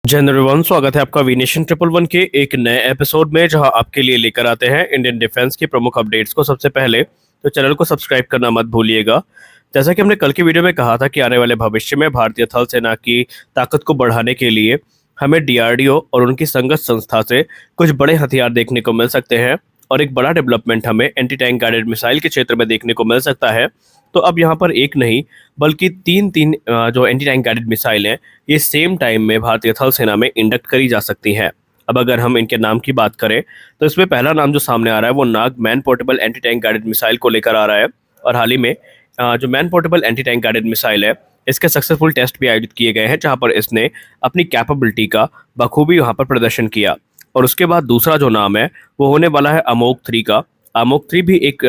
जय हिंद एवरीवन, स्वागत है आपका वीनेशन ट्रिपल वन के एक नए एपिसोड में, जहां आपके लिए लेकर आते हैं इंडियन डिफेंस की प्रमुख अपडेट्स को सबसे पहले। तो चैनल को सब्सक्राइब करना मत भूलिएगा। जैसा कि हमने कल की वीडियो में कहा था कि आने वाले भविष्य में भारतीय थल सेना की ताकत को बढ़ाने के लिए हमें डीआरडीओ और उनकी संगत संस्था से कुछ बड़े हथियार देखने को मिल सकते हैं, और एक बड़ा डेवलपमेंट हमें एंटी टैंक गाइडेड मिसाइल के क्षेत्र में देखने को मिल सकता है। तो अब यहाँ पर एक नहीं बल्कि तीन तीन जो एंटी टैंक गाइडेड मिसाइल हैं, ये सेम टाइम में भारतीय थल सेना में इंडक्ट करी जा सकती हैं। अब अगर हम इनके नाम की बात करें तो इसमें पहला नाम जो सामने आ रहा है वो Nag man portable anti tank guided missile को लेकर आ रहा है। और हाल ही में जो man portable anti tank guided missile है, इसके सक्सेसफुल टेस्ट भी आयोजित किए गए हैं, जहां पर इसने अपनी कैपेबिलिटी का बखूबी वहां पर प्रदर्शन किया। और उसके बाद दूसरा जो नाम है वो होने वाला है अमोक 3 का। अमोक 3 भी एक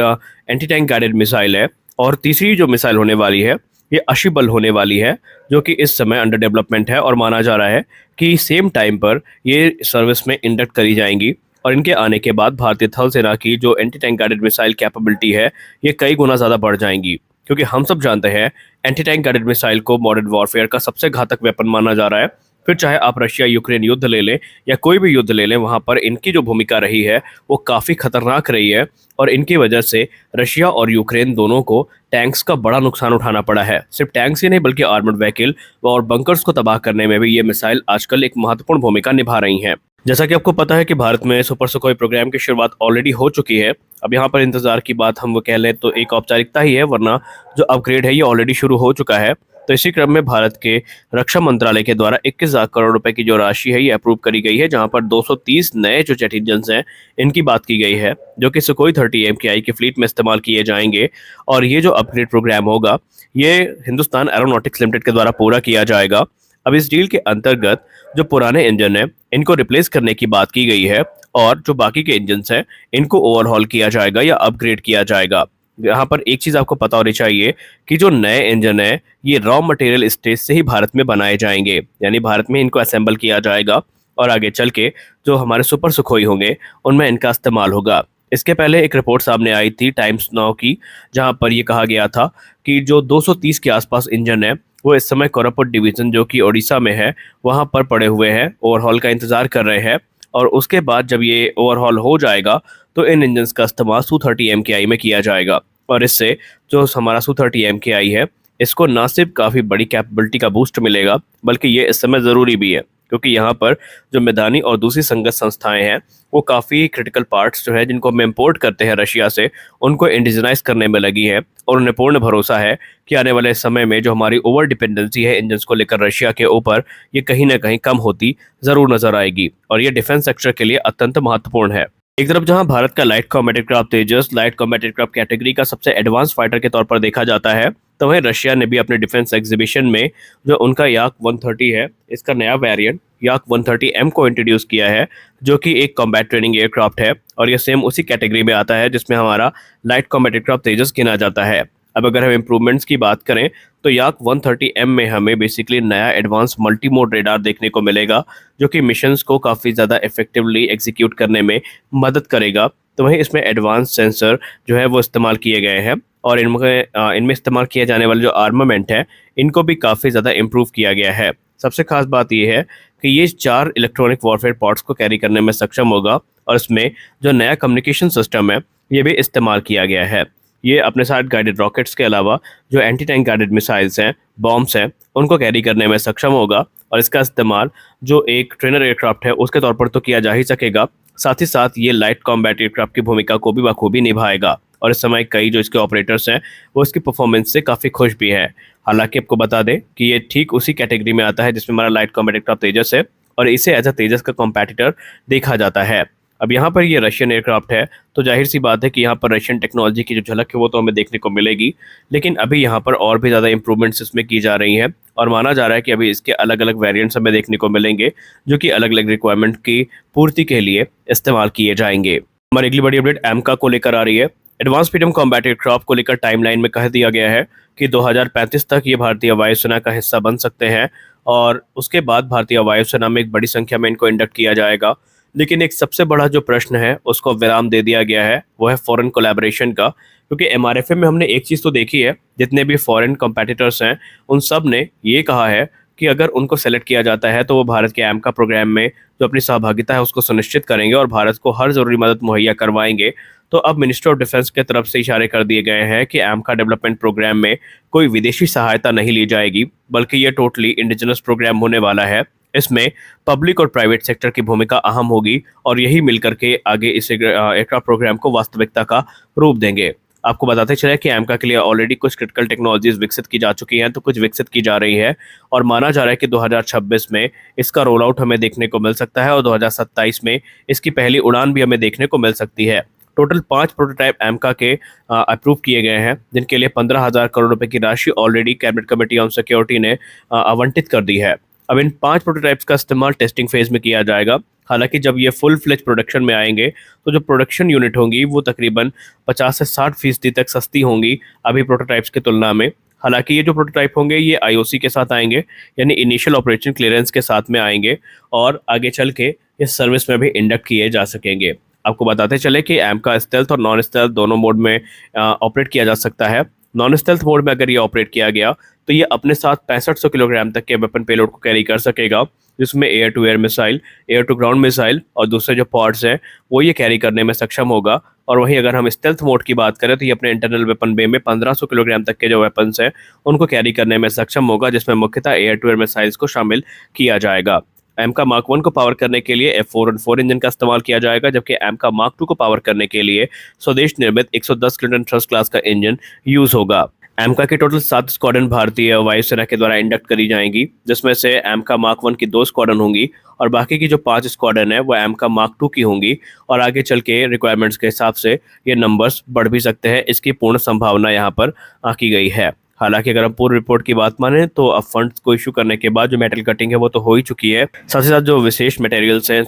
एंटी टैंक गाइडेड मिसाइल है। और तीसरी जो मिसाइल होने वाली है ये अशिबल होने वाली है, जो कि इस समय अंडर डेवलपमेंट है, और माना जा रहा है कि सेम टाइम पर ये सर्विस में इंडक्ट करी जाएंगी। और इनके आने के बाद भारतीय थल सेना की जो anti tank guided missile capability है ये कई गुना ज़्यादा बढ़ जाएंगी, क्योंकि हम सब जानते हैं एंटी टैंक गाइडेड मिसाइल को मॉडर्न वॉरफेयर का सबसे घातक वेपन माना जा रहा है। फिर चाहे आप रशिया यूक्रेन युद्ध ले लें या कोई भी युद्ध ले लें, वहाँ पर इनकी जो भूमिका रही है वो काफ़ी खतरनाक रही है। और इनकी वजह से रशिया और यूक्रेन दोनों को टैंक्स का बड़ा नुकसान उठाना पड़ा है। सिर्फ टैंक्स ही नहीं बल्कि आर्मर्ड व्हीकल और बंकर्स को तबाह करने में भी ये मिसाइल आजकल एक महत्वपूर्ण भूमिका निभा रही हैं। जैसा कि आपको पता है कि भारत में सुपर सुखोई प्रोग्राम की शुरुआत ऑलरेडी हो चुकी है। अब यहाँ पर इंतजार की बात हम वो कह लें तो एक औपचारिकता ही है, वरना जो अपग्रेड है ये ऑलरेडी शुरू हो चुका है। तो इसी क्रम में भारत के रक्षा मंत्रालय के द्वारा 21,000 करोड़ रुपए की जो राशि है ये अप्रूव करी गई है, जहां पर 230 नए जो जेट इंजन हैं इनकी बात की गई है, जो कि सुखोई 30 MKI की फ्लीट में इस्तेमाल किए जाएंगे। और ये जो अपग्रेड प्रोग्राम होगा ये हिंदुस्तान एरोनॉटिक्स लिमिटेड के द्वारा पूरा किया जाएगा। अब इस डील के अंतर्गत जो पुराने इंजन हैं इनको रिप्लेस करने की बात की गई है, और जो बाकी के इंजन हैं इनको ओवरहॉल किया जाएगा या अपग्रेड किया जाएगा। यहाँ पर एक चीज़ आपको पता होनी चाहिए कि जो नए इंजन है ये रॉ मटेरियल स्टेज से ही भारत में बनाए जाएंगे, यानी भारत में इनको असेंबल किया जाएगा, और आगे चल के जो हमारे सुपर सुखोई होंगे उनमें इनका इस्तेमाल होगा। इसके पहले एक रिपोर्ट सामने आई थी टाइम्स नाउ की, जहाँ पर ये कहा गया था कि जो 230 के आसपास इंजन है वो इस समय कोरापुट डिवीज़न जो कि ओडिशा में है वहाँ पर पड़े हुए हैं, ओवरहॉल का इंतज़ार कर रहे हैं। और उसके बाद जब ये ओवरहॉल हो जाएगा तो इन इंजन्स का इस्तेमाल Su-30 MKI में किया जाएगा। और इससे जो हमारा Su-30 MKI है इसको ना सिर्फ काफ़ी बड़ी कैपेबिलिटी का बूस्ट मिलेगा, बल्कि ये इस समय ज़रूरी भी है, क्योंकि यहाँ पर जो मैदानी और दूसरी संगत संस्थाएं हैं वो काफ़ी क्रिटिकल पार्ट्स जो है जिनको हम इम्पोर्ट करते हैं रशिया से, उनको इंडिजनाइज करने में लगी है। और उन्हें पूर्ण भरोसा है कि आने वाले समय में जो हमारी ओवर डिपेंडेंसी है इंजन्स को लेकर रशिया के ऊपर, ये कहीं ना कहीं कम होती ज़रूर नजर आएगी, और ये डिफेंस सेक्टर के लिए अत्यंत महत्वपूर्ण है। एक तरफ जहां भारत का लाइट कॉम्बैट एयरक्राफ्ट तेजस लाइट कॉम्बैट एयरक्राफ्ट कैटेगरी का सबसे एडवांस फाइटर के तौर पर देखा जाता है, तो वहीं रशिया ने भी अपने डिफेंस एग्जीबिशन में जो उनका याक 130 है इसका नया वेरिएंट याक 130M को इंट्रोड्यूस किया है, जो कि एक कॉम्बैट ट्रेनिंग एयरक्राफ्ट है, और यह सेम उसी कैटेगरी में आता है जिसमें हमारा लाइट कॉम्बैट एयरक्राफ्ट तेजस गिना जाता है। अब अगर हम इम्प्रूवमेंट्स की बात करें तो याक 130M में हमें बेसिकली नया एडवांस मल्टी मोड रेडार देखने को मिलेगा, जो कि मिशंस को काफ़ी ज़्यादा इफेक्टिवली एग्जीक्यूट करने में मदद करेगा। तो वहीं इसमें एडवांस सेंसर जो है वो इस्तेमाल किए गए हैं, और इनमें इस्तेमाल किया जाने वाले जो आर्मामेंट है इनको भी काफ़ी ज़्यादा इम्प्रूव किया गया है। सबसे खास बात यह है कि ये 4 इलेक्ट्रॉनिक वॉरफेयर पॉड्स को कैरी करने में सक्षम होगा, और इसमें जो नया कम्युनिकेशन सिस्टम है ये भी इस्तेमाल किया गया है। ये अपने साथ गाइडेड रॉकेट्स के अलावा जो एंटी टैंक गाइडेड मिसाइल्स हैं, बॉम्ब्स हैं, उनको कैरी करने में सक्षम होगा, और इसका इस्तेमाल जो एक ट्रेनर एयरक्राफ्ट है उसके तौर पर तो किया जा ही सकेगा, साथ ही साथ ये लाइट कॉम्बैट एयरक्राफ्ट की भूमिका को भी बखूबी निभाएगा। और इस समय कई जो इसके ऑपरेटर्स हैं वो इसकी परफॉर्मेंस से काफ़ी खुश भी हैं। हालांकि आपको बता दें कि ये ठीक उसी कैटेगरी में आता है जिसमें हमारा लाइट कॉम्बैट एयरक्राफ्ट तेजस है, और इसे एज अ तेजस का कॉम्पेटिटर देखा जाता है। अब यहाँ पर ये रशियन एयरक्राफ्ट है, तो जाहिर सी बात है कि यहाँ पर रशियन टेक्नोलॉजी की जो झलक है वो तो हमें देखने को मिलेगी, लेकिन अभी यहाँ पर और भी ज़्यादा इंप्रूवमेंट्स इसमें की जा रही हैं, और माना जा रहा है कि अभी इसके अलग अलग वेरिएंट्स हमें देखने को मिलेंगे, जो कि अलग अलग रिक्वायरमेंट की पूर्ति के लिए इस्तेमाल किए जाएंगे। हमारी अगली बड़ी अपडेट एमका को लेकर आ रही है। एडवांस मीडियम कॉम्बैट एयरक्राफ्ट को लेकर टाइमलाइन में कह दिया गया है कि 2035 तक ये भारतीय वायुसेना का हिस्सा बन सकते हैं, और उसके बाद भारतीय वायुसेना में एक बड़ी संख्या में इनको इंडक्ट किया जाएगा। लेकिन एक सबसे बड़ा जो प्रश्न है उसको विराम दे दिया गया है, वो है फॉरेन कोलैबोरेशन का, क्योंकि एमआरएफए में हमने एक चीज़ तो देखी है, जितने भी फॉरेन कॉम्पिटिटर्स हैं उन सब ने ये कहा है कि अगर उनको सेलेक्ट किया जाता है तो वो भारत के AMCA प्रोग्राम में जो अपनी सहभागिता है उसको सुनिश्चित करेंगे और भारत को हर ज़रूरी मदद मुहैया करवाएंगे। तो अब मिनिस्ट्री ऑफ डिफेंस की तरफ से इशारे कर दिए गए हैं कि AMCA डेवलपमेंट प्रोग्राम में कोई विदेशी सहायता नहीं ली जाएगी, बल्कि ये टोटली इंडिजिनस प्रोग्राम होने वाला है। इसमें पब्लिक और प्राइवेट सेक्टर की भूमिका अहम होगी और यही मिलकर के आगे इस एयरक्राफ्ट प्रोग्राम को वास्तविकता का रूप देंगे। आपको बताते चले कि AMCA के लिए ऑलरेडी कुछ क्रिटिकल टेक्नोलॉजीज विकसित की जा चुकी हैं, तो कुछ विकसित की जा रही है और माना जा रहा है कि 2026 में इसका रोल आउट हमें देखने को मिल सकता है और 2027 में इसकी पहली उड़ान भी हमें देखने को मिल सकती है। टोटल 5 प्रोटोटाइप AMCA के अप्रूव किए गए हैं, जिनके लिए 15,000 करोड़ रुपए की राशि already cabinet committee on security ने आवंटित कर दी है। अब इन 5 प्रोटोटाइप्स का इस्तेमाल टेस्टिंग फेज में किया जाएगा। हालांकि जब ये फुल फ्लेज प्रोडक्शन में आएंगे तो जो प्रोडक्शन यूनिट होंगी वो तकरीबन 50 से 60% तक सस्ती होंगी अभी प्रोटोटाइप्स की तुलना में। हालांकि ये जो प्रोटोटाइप होंगे ये IOC के साथ आएंगे, यानी इनिशियल ऑपरेशन क्लियरेंस के साथ में आएंगे और आगे चल के इस सर्विस में भी इंडक्ट किए जा सकेंगे। आपको बताते चले कि AMCA स्टेल्थ और नॉन स्टेल्थ दोनों मोड में ऑपरेट किया जा सकता है। नॉन स्टेल्थ मोड में अगर ये ऑपरेट किया गया तो ये अपने साथ 6500 किलोग्राम तक के वेपन पेलोड को कैरी कर सकेगा, जिसमें air to air missile, air to ground missile और दूसरे जो पॉड्स हैं वो ये कैरी करने में सक्षम होगा। और वहीं अगर हम स्टेल्थ मोड की बात करें तो ये अपने इंटरनल वेपन बे में 1500 किलोग्राम तक के जो वेपन्स हैं उनको कैरी करने में सक्षम होगा, जिसमें मुख्यतः एयर टू एयर मिसाइल्स को शामिल किया जाएगा। AMCA Mark 1 को पावर करने के लिए F414 इंजन का इस्तेमाल किया जाएगा, जबकि AMCA Mark 2 को पावर करने के लिए स्वदेश निर्मित 110 किलोटन थ्रस्ट क्लास का इंजन यूज होगा। AMCA की टोटल 7 स्क्वाड्रन भारतीय वायुसेना के द्वारा इंडक्ट करी जाएंगी, जिसमें से AMCA Mark 1 की 2 स्क्वाड्रन होंगी और बाकी की जो 5 स्क्वाड्रन है वो AMCA Mark 2 की होंगी और आगे चल के रिक्वायरमेंट्स के हिसाब से ये नंबर्स बढ़ भी सकते हैं। इसकी पूर्ण संभावना यहाँ पर आकी गई है। हालांकि अगर हम पूरी रिपोर्ट की बात माने तो अब फंड्स को इशू करने के बाद जो मेटल कटिंग है वो तो हो ही चुकी है, साथ ही साथ जो विशेष मटेरियल्स हैं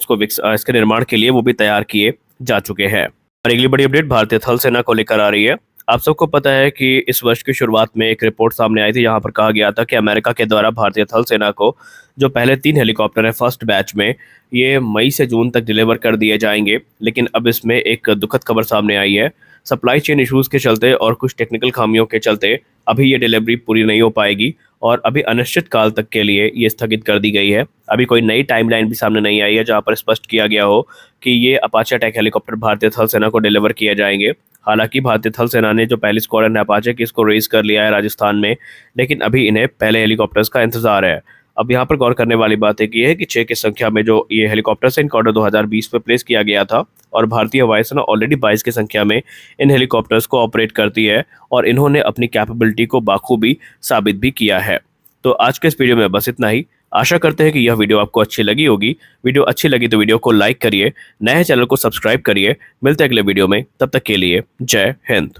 इसके निर्माण के लिए वो भी तैयार किए जा चुके हैं। और अगली बड़ी अपडेट भारतीय थल सेना को लेकर आ रही है। आप सबको पता है कि इस वर्ष की शुरुआत में एक रिपोर्ट सामने आई थी, यहाँ पर कहा गया था कि अमेरिका के द्वारा भारतीय थल सेना को जो पहले 3 हेलीकॉप्टर हैं फर्स्ट बैच में, ये मई से जून तक डिलीवर कर दिए जाएंगे। लेकिन अब इसमें एक दुखद खबर सामने आई है। सप्लाई चेन इश्यूज के चलते और कुछ टेक्निकल खामियों के चलते अभी ये डिलीवरी पूरी नहीं हो पाएगी और अभी अनिश्चित काल तक के लिए ये स्थगित कर दी गई है। अभी कोई नई टाइमलाइन भी सामने नहीं आई है जहां पर स्पष्ट किया गया हो कि ये अपाचे अटैक हेलीकॉप्टर भारतीय थल सेना को डिलीवर किए जाएंगे। हालांकि भारतीय थल सेना ने जो पहली स्क्वाड्रन है अपाचे की इसको रेज कर लिया है राजस्थान में, लेकिन अभी इन्हें पहले हेलीकॉप्टर्स का इंतजार है। अब यहाँ पर गौर करने वाली बात एक ये है कि 6 की संख्या में जो ये हेलीकॉप्टर्स हैं इनका ऑर्डर 2020 में प्लेस किया गया था और भारतीय वायुसेना ऑलरेडी 22 की संख्या में इन हेलीकॉप्टर्स को ऑपरेट करती है और इन्होंने अपनी कैपेबिलिटी को बाखूबी साबित भी किया है। तो आज के इस वीडियो में बस इतना ही। आशा करते हैं कि यह वीडियो आपको अच्छी लगी होगी। वीडियो अच्छी लगी तो वीडियो को लाइक करिए, नए चैनल को सब्सक्राइब करिए। मिलते हैं अगले वीडियो में, तब तक के लिए जय हिंद।